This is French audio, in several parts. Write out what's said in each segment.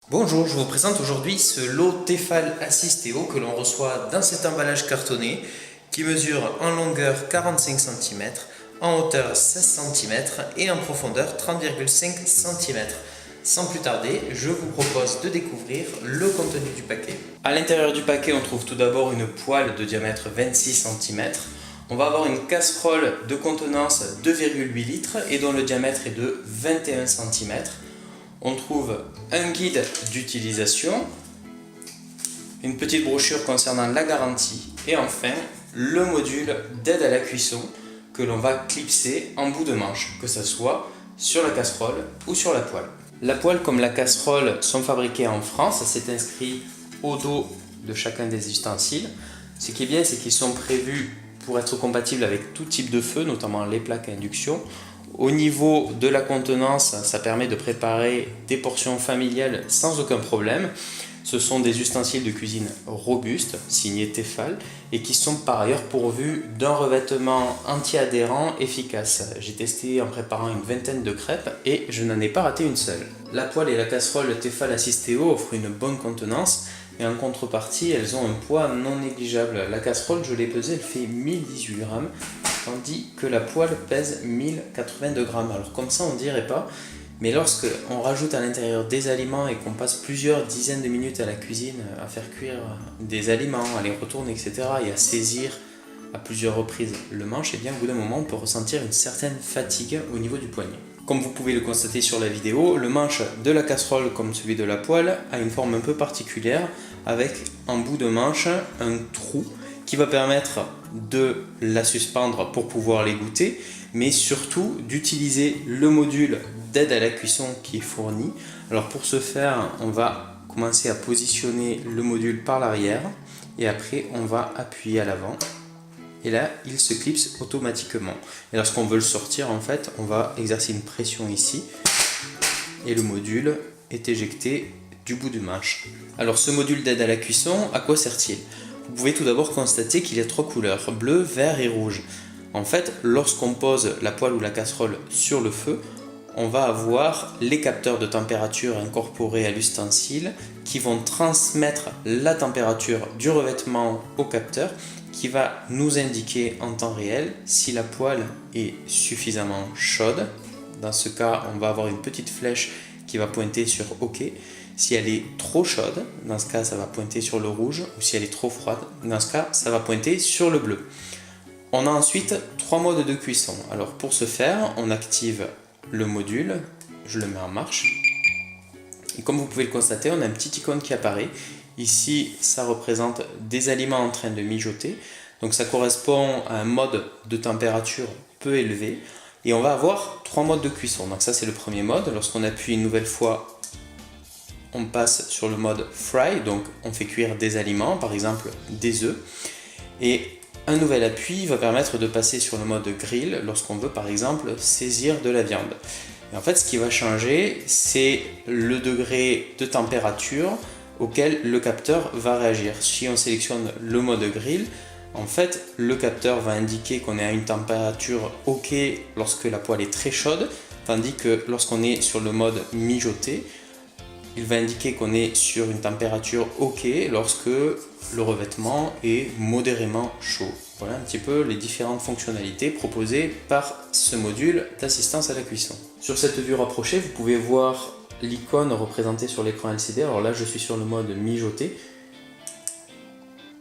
Bonjour, je vous présente aujourd'hui ce lot Tefal Assistéo que l'on reçoit dans cet emballage cartonné qui mesure en longueur 45 cm, en hauteur 16 cm et en profondeur 30,5 cm. Sans plus tarder, je vous propose de découvrir le contenu du paquet. À l'intérieur du paquet, on trouve tout d'abord une poêle de diamètre 26 cm. On va avoir une casserole de contenance 2,8 litres et dont le diamètre est de 21 cm. On trouve un guide d'utilisation, une petite brochure concernant la garantie et enfin le module d'aide à la cuisson que l'on va clipser en bout de manche, que ce soit sur la casserole ou sur la poêle. La poêle comme la casserole sont fabriquées en France, c'est inscrit au dos de chacun des ustensiles. Ce qui est bien, c'est qu'ils sont prévus pour être compatibles avec tout type de feu, notamment les plaques à induction. Au niveau de la contenance, ça permet de préparer des portions familiales sans aucun problème. Ce sont des ustensiles de cuisine robustes, signés Tefal, et qui sont par ailleurs pourvus d'un revêtement anti-adhérent efficace. J'ai testé en préparant une vingtaine de crêpes et je n'en ai pas raté une seule. La poêle et la casserole Tefal Assistéo offrent une bonne contenance, et en contrepartie, elles ont un poids non négligeable. La casserole, je l'ai pesée, elle fait 1018 grammes, tandis que la poêle pèse 1082 grammes. Alors comme ça, on ne dirait pas, mais lorsque on rajoute à l'intérieur des aliments et qu'on passe plusieurs dizaines de minutes à la cuisine à faire cuire des aliments, à les retourner, etc., et à saisir à plusieurs reprises le manche, et bien au bout d'un moment, on peut ressentir une certaine fatigue au niveau du poignet. Comme vous pouvez le constater sur la vidéo, le manche de la casserole comme celui de la poêle a une forme un peu particulière avec en bout de manche un trou qui va permettre de la suspendre pour pouvoir l'égoutter, mais surtout d'utiliser le module d'aide à la cuisson qui est fourni. Alors pour ce faire, on va commencer à positionner le module par l'arrière et après on va appuyer à l'avant. Et là, il se clipse automatiquement. Et lorsqu'on veut le sortir, en fait, on va exercer une pression ici et le module est éjecté du bout du manche. Alors ce module d'aide à la cuisson, à quoi sert-il? Vous pouvez tout d'abord constater qu'il y a trois couleurs, bleu, vert et rouge. En fait, lorsqu'on pose la poêle ou la casserole sur le feu, on va avoir les capteurs de température incorporés à l'ustensile qui vont transmettre la température du revêtement au capteur qui va nous indiquer en temps réel si la poêle est suffisamment chaude. Dans ce cas, on va avoir une petite flèche qui va pointer sur OK. Si elle est trop chaude, dans ce cas, ça va pointer sur le rouge, ou si elle est trop froide, dans ce cas, ça va pointer sur le bleu. On a ensuite trois modes de cuisson. Alors pour ce faire, on active le module, je le mets en marche. Et comme vous pouvez le constater, on a un petit icône qui apparaît. Ici, ça représente des aliments en train de mijoter. Donc ça correspond à un mode de température peu élevé. Et on va avoir trois modes de cuisson. Donc ça, c'est le premier mode. Lorsqu'on appuie une nouvelle fois, on passe sur le mode fry. Donc on fait cuire des aliments, par exemple des œufs. Et un nouvel appui va permettre de passer sur le mode grill lorsqu'on veut, par exemple, saisir de la viande. Et en fait, ce qui va changer, c'est le degré de température auquel le capteur va réagir. Si on sélectionne le mode grill, en fait, le capteur va indiquer qu'on est à une température OK lorsque la poêle est très chaude, tandis que lorsqu'on est sur le mode mijoter, il va indiquer qu'on est sur une température OK lorsque le revêtement est modérément chaud. Voilà un petit peu les différentes fonctionnalités proposées par ce module d'assistance à la cuisson. Sur cette vue rapprochée, vous pouvez voir l'icône représentée sur l'écran LCD. Alors là, je suis sur le mode mijoter.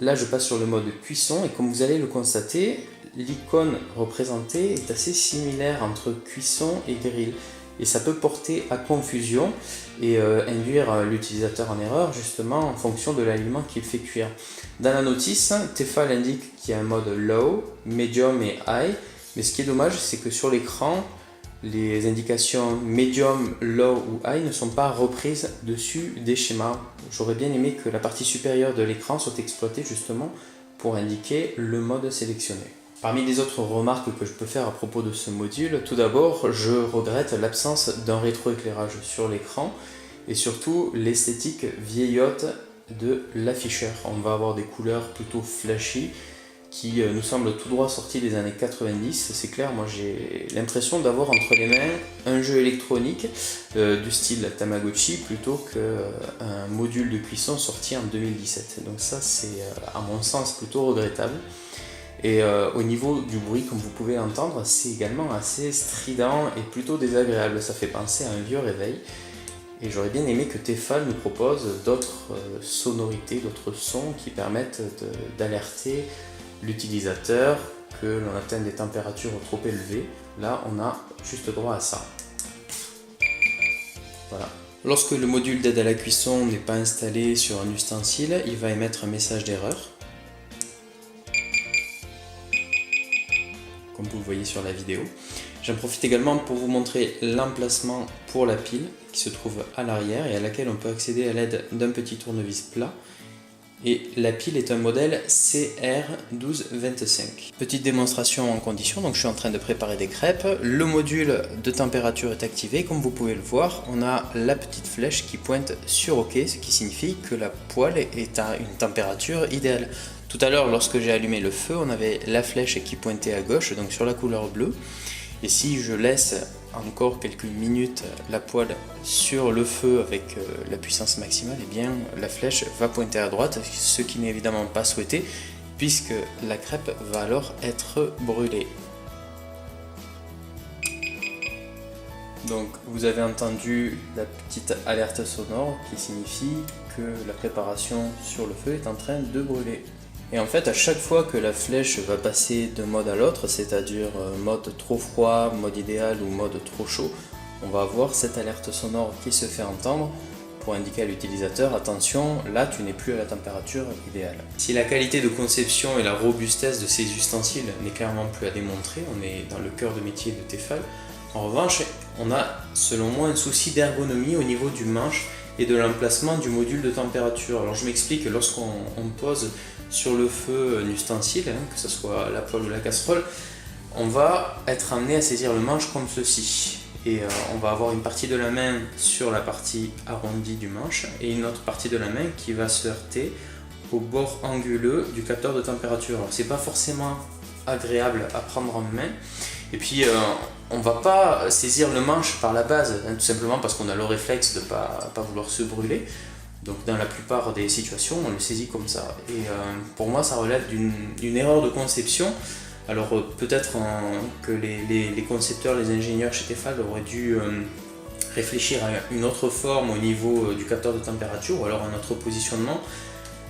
Là, je passe sur le mode cuisson et comme vous allez le constater, l'icône représentée est assez similaire entre cuisson et grill. Et ça peut porter à confusion et induire l'utilisateur en erreur justement en fonction de l'aliment qu'il fait cuire. Dans la notice, Tefal indique qu'il y a un mode low, medium et high, mais ce qui est dommage, c'est que sur l'écran, les indications medium, low ou high ne sont pas reprises dessus des schémas. J'aurais bien aimé que la partie supérieure de l'écran soit exploitée justement pour indiquer le mode sélectionné. Parmi les autres remarques que je peux faire à propos de ce module, tout d'abord, je regrette l'absence d'un rétroéclairage sur l'écran et surtout l'esthétique vieillotte de l'afficheur. On va avoir des couleurs plutôt flashy qui nous semble tout droit sorti des années 90. C'est clair, moi j'ai l'impression d'avoir entre les mains un jeu électronique du style Tamagotchi plutôt qu'un module de cuisson sorti en 2017. Donc ça c'est à mon sens plutôt regrettable. Et au niveau du bruit, comme vous pouvez l'entendre, c'est également assez strident et plutôt désagréable. Ça fait penser à un vieux réveil. Et j'aurais bien aimé que Tefal nous propose d'autres sonorités, d'autres sons qui permettent d'alerter l'utilisateur que l'on atteint des températures trop élevées. Là, on a juste droit à ça. Voilà. Lorsque le module d'aide à la cuisson n'est pas installé sur un ustensile, il va émettre un message d'erreur. Comme vous le voyez sur la vidéo. J'en profite également pour vous montrer l'emplacement pour la pile qui se trouve à l'arrière et à laquelle on peut accéder à l'aide d'un petit tournevis plat. Et la pile est un modèle CR1225. Petite démonstration en condition, donc je suis en train de préparer des crêpes. Le module de température est activé, comme vous pouvez le voir, on a la petite flèche qui pointe sur OK, ce qui signifie que la poêle est à une température idéale. Tout à l'heure, lorsque j'ai allumé le feu, on avait la flèche qui pointait à gauche, donc sur la couleur bleue. Et si je laisse encore quelques minutes la poêle sur le feu avec la puissance maximale, eh bien la flèche va pointer à droite, ce qui n'est évidemment pas souhaité puisque la crêpe va alors être brûlée. Donc vous avez entendu la petite alerte sonore qui signifie que la préparation sur le feu est en train de brûler. Et en fait, à chaque fois que la flèche va passer d'un mode à l'autre, c'est-à-dire mode trop froid, mode idéal ou mode trop chaud, on va avoir cette alerte sonore qui se fait entendre pour indiquer à l'utilisateur, attention, là tu n'es plus à la température idéale. Si la qualité de conception et la robustesse de ces ustensiles n'est clairement plus à démontrer, on est dans le cœur de métier de Tefal. En revanche, on a selon moi un souci d'ergonomie au niveau du manche et de l'emplacement du module de température. Alors je m'explique, lorsqu'on pose sur le feu un ustensile, que ce soit la poêle ou la casserole, on va être amené à saisir le manche comme ceci. Et on va avoir une partie de la main sur la partie arrondie du manche et une autre partie de la main qui va se heurter au bord anguleux du capteur de température. Alors c'est pas forcément agréable à prendre en main. Et puis on va pas saisir le manche par la base, tout simplement parce qu'on a le réflexe de pas vouloir se brûler. Donc dans la plupart des situations, on le saisit comme ça. Et pour moi, ça relève d'une erreur de conception. Alors peut-être que les concepteurs, les ingénieurs chez Tefal auraient dû réfléchir à une autre forme au niveau du capteur de température ou alors un autre positionnement.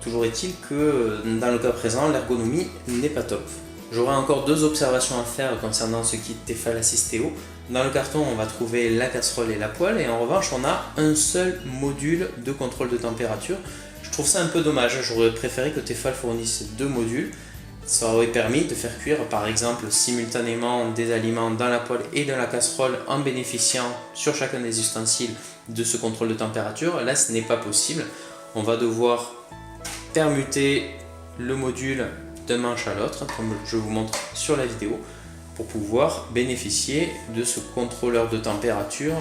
Toujours est-il que dans le cas présent, l'ergonomie n'est pas top. J'aurais encore deux observations à faire concernant ce kit Tefal Assistéo. Dans le carton, on va trouver la casserole et la poêle, et en revanche, on a un seul module de contrôle de température. Je trouve ça un peu dommage, j'aurais préféré que Tefal fournisse deux modules. Ça aurait permis de faire cuire par exemple simultanément des aliments dans la poêle et dans la casserole en bénéficiant sur chacun des ustensiles de ce contrôle de température. Là, ce n'est pas possible. On va devoir permuter le module d'un manche à l'autre, comme je vous montre sur la vidéo, pour pouvoir bénéficier de ce contrôleur de température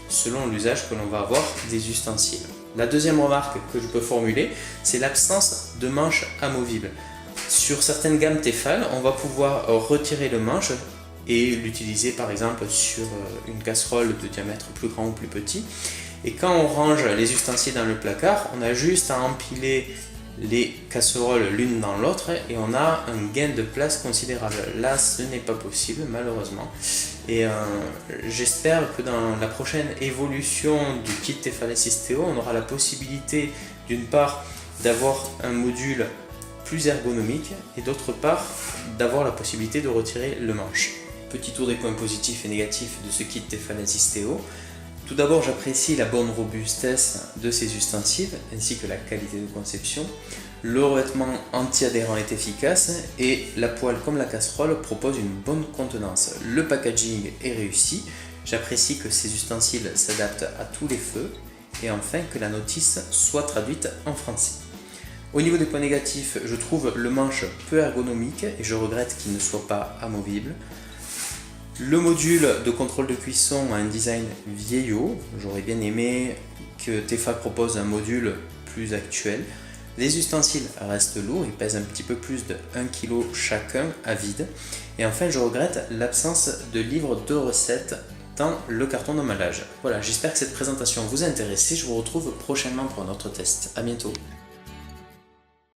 selon l'usage que l'on va avoir des ustensiles. La deuxième remarque que je peux formuler, c'est l'absence de manche amovible. Sur certaines gammes Tefal, on va pouvoir retirer le manche et l'utiliser par exemple sur une casserole de diamètre plus grand ou plus petit. Et quand on range les ustensiles dans le placard, on a juste à empiler les casseroles l'une dans l'autre et on a un gain de place considérable. Là, ce n'est pas possible malheureusement. Et j'espère que dans la prochaine évolution du kit Tefal Assistéo, on aura la possibilité d'une part d'avoir un module plus ergonomique et d'autre part d'avoir la possibilité de retirer le manche. Petit tour des points positifs et négatifs de ce kit Tefal Assistéo. Tout d'abord, j'apprécie la bonne robustesse de ces ustensiles ainsi que la qualité de conception. Le revêtement anti-adhérent est efficace et la poêle comme la casserole propose une bonne contenance. Le packaging est réussi. J'apprécie que ces ustensiles s'adaptent à tous les feux et enfin que la notice soit traduite en français. Au niveau des points négatifs, je trouve le manche peu ergonomique et je regrette qu'il ne soit pas amovible. Le module de contrôle de cuisson a un design vieillot. J'aurais bien aimé que Tefal propose un module plus actuel. Les ustensiles restent lourds, ils pèsent un petit peu plus de 1 kg chacun à vide. Et enfin, je regrette l'absence de livre de recettes dans le carton d'emballage. Voilà, j'espère que cette présentation vous a intéressé. Je vous retrouve prochainement pour un autre test. À bientôt.